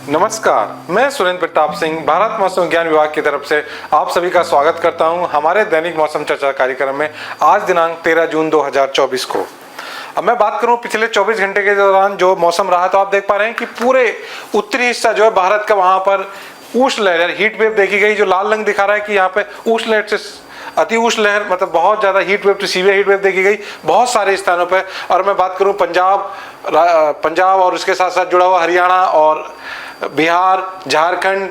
नमस्कार, मैं सुरेंद्र प्रताप सिंह भारत मौसम विज्ञान विभाग की तरफ से आप सभी का स्वागत करता हूं हमारे दैनिक मौसम चर्चा कार्यक्रम में। आज दिनांक 13 जून 2024 को अब मैं बात करूं पिछले 24 घंटे के दौरान जो मौसम रहा, तो आप देख पा रहे हैं कि पूरे उत्तरी हिस्सा जो है भारत का, वहां पर उष्ण लहर हीट वेव देखी गई। जो लाल रंग दिखा रहा है कि यहाँ पे उष्ण लहर से अति उष्ण लहर, मतलब बहुत ज्यादा heat wave to severe heat wave देखी गई बहुत सारे स्थानों पे। और मैं बात करूं पंजाब और उसके साथ साथ जुड़ा हुआ हरियाणा और बिहार, झारखंड,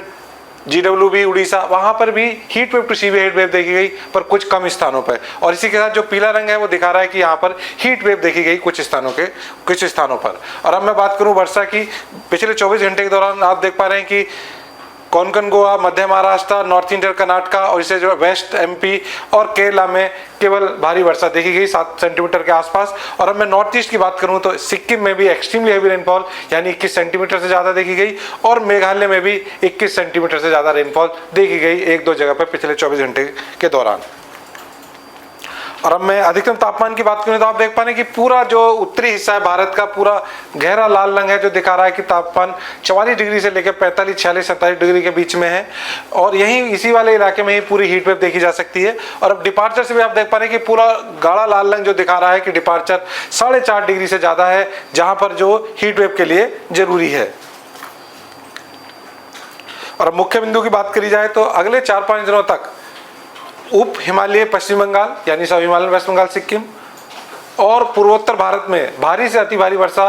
GWB, उड़ीसा, वहां पर भी heat wave to severe heat wave देखी गई, पर कुछ कम स्थानों पर। और इसी के साथ जो पीला रंग है वो दिखा रहा है कि यहाँ पर हीट वेव देखी गई कुछ स्थानों पर। और अब मैं बात करूं वर्षा की। पिछले 24 घंटे के दौरान आप देख पा रहे हैं कि कोंकण गोवा, मध्य महाराष्ट्र, नॉर्थ इंडियन कर्नाटका और इसे जो वेस्ट MP और केरला में केवल भारी वर्षा देखी गई 7 सेंटीमीटर के आसपास। और अब मैं नॉर्थ ईस्ट की बात करूं तो सिक्किम में भी एक्सट्रीमली हेवी रेनफॉल यानी 21 सेंटीमीटर से ज़्यादा देखी गई, और मेघालय में भी 21 सेंटीमीटर से ज़्यादा रेनफॉल देखी गई एक दो जगह पर पिछले 24 घंटे के दौरान। और अब मैं अधिकतम तापमान की बात करूं तो आप देख पा रहे हैं कि पूरा जो उत्तरी हिस्सा है भारत का, पूरा गहरा लाल रंग है जो दिखा रहा है कि तापमान 44 डिग्री से लेकर 45, 46, 47 डिग्री के बीच में है। और यहीं इसी वाले इलाके में ही पूरी हीट वेव देखी जा सकती है। और अब डिपार्चर से भी आप देख पा रहे हैं कि पूरा गाढ़ा लाल रंग जो दिखा रहा है कि डिपार्चर 4.5 डिग्री से ज्यादा है, जहां पर जो हीट वेव के लिए जरूरी है। और अब मुख्य बिंदु की बात करी जाए तो अगले 4-5 दिनों तक उप हिमालय पश्चिम बंगाल यानी सब हिमालय, वेस्ट बंगाल, सिक्किम और पूर्वोत्तर भारत में भारी से अति भारी वर्षा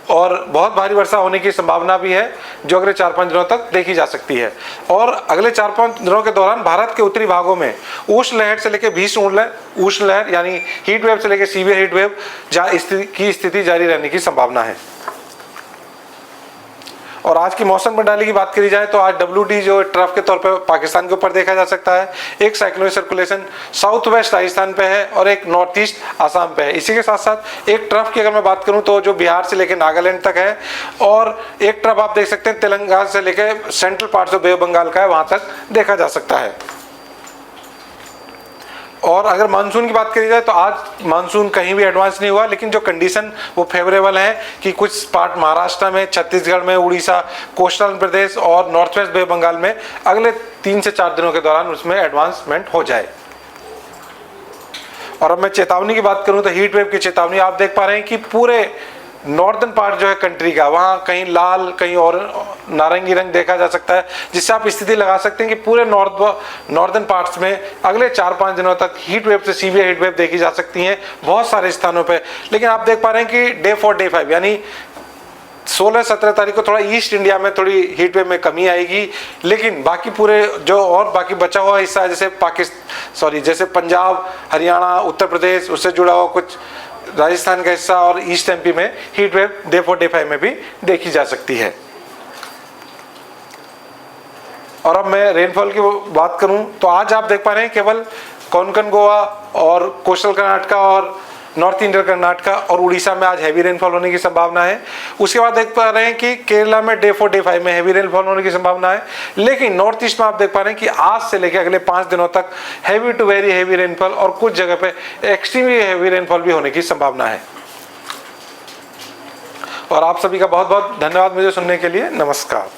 और बहुत भारी वर्षा होने की संभावना भी है, जो अगले 4-5 दिनों तक देखी जा सकती है। और अगले 4-5 दिनों के दौरान भारत के उत्तरी भागों में उष्ण लहर से लेकर भीषण उष्ण लहर यानी हीट वेव से लेकर सीवियर हीट वेव की स्थिति जारी रहने की संभावना है। और आज की मौसम प्रणाली की बात करी जाए तो आज WD जो ट्रफ के तौर पर पाकिस्तान के ऊपर देखा जा सकता है। एक cyclonic circulation south west Rajasthan पे है और एक नॉर्थ ईस्ट आसाम पे है। इसी के साथ साथ एक ट्रफ की अगर मैं बात करूं तो जो बिहार से लेकर नागालैंड तक है, और एक ट्रफ आप देख सकते हैं तेलंगाना से लेकर central parts of bay of Bengal का है, वहां तक देखा जा सकता है। और अगर मानसून की बात करी जाए तो आज मानसून कहीं भी एडवांस नहीं हुआ, लेकिन जो कंडीशन वो फेवरेबल है कि कुछ पार्ट महाराष्ट्र में, छत्तीसगढ़ में, उड़ीसा, कोस्टल प्रदेश और नॉर्थ वेस्ट बे बंगाल में अगले 3 से 4 दिनों के दौरान उसमें एडवांसमेंट हो जाए। और अब मैं चेतावनी की बात करूं तो हीट वेव की चेतावनी आप देख पा रहे हैं कि पूरे नॉर्दर्न पार्ट जो है कंट्री का, वहाँ कहीं लाल कहीं और नारंगी रंग देखा जा सकता है, जिससे आप स्थिति लगा सकते हैं कि पूरे नॉर्दर्न पार्ट्स में अगले 4-5 दिनों तक हीट वेव से सीवियर हीट वेव देखी जा सकती हैं बहुत सारे स्थानों पे। लेकिन आप देख पा रहे हैं कि डे 4 डे 5 यानी 16-17 तारीख को थोड़ा ईस्ट इंडिया में थोड़ी हीट वेव में कमी आएगी, लेकिन बाकी पूरे जो और बाकी बचा हुआ हिस्सा है जैसे पंजाब, हरियाणा, उत्तर प्रदेश, उससे जुड़ा हुआ कुछ राजस्थान का हिस्सा और ईस्ट MP में हीट वेव डे 4 डे 5 में भी देखी जा सकती है। और अब मैं रेनफॉल की बात करूं तो आज आप देख पा रहे हैं केवल कोंकण गोवा और कोस्टल कर्नाटका और नॉर्थ इंडियन कर्नाटका और उड़ीसा में आज हैवी रेनफॉल होने की संभावना है। उसके बाद देख पा रहे हैं कि केरला में डे 4 डे 5 में हैवी रेनफॉल होने की संभावना है। लेकिन नॉर्थ ईस्ट में आप देख पा रहे हैं कि आज से लेकर अगले 5 दिनों तक heavy to very heavy rainfall और कुछ जगह पे एक्सट्रीमली हैवी रेनफॉल भी होने की संभावना है। और आप सभी का बहुत बहुत धन्यवाद मुझे सुनने के लिए। नमस्कार।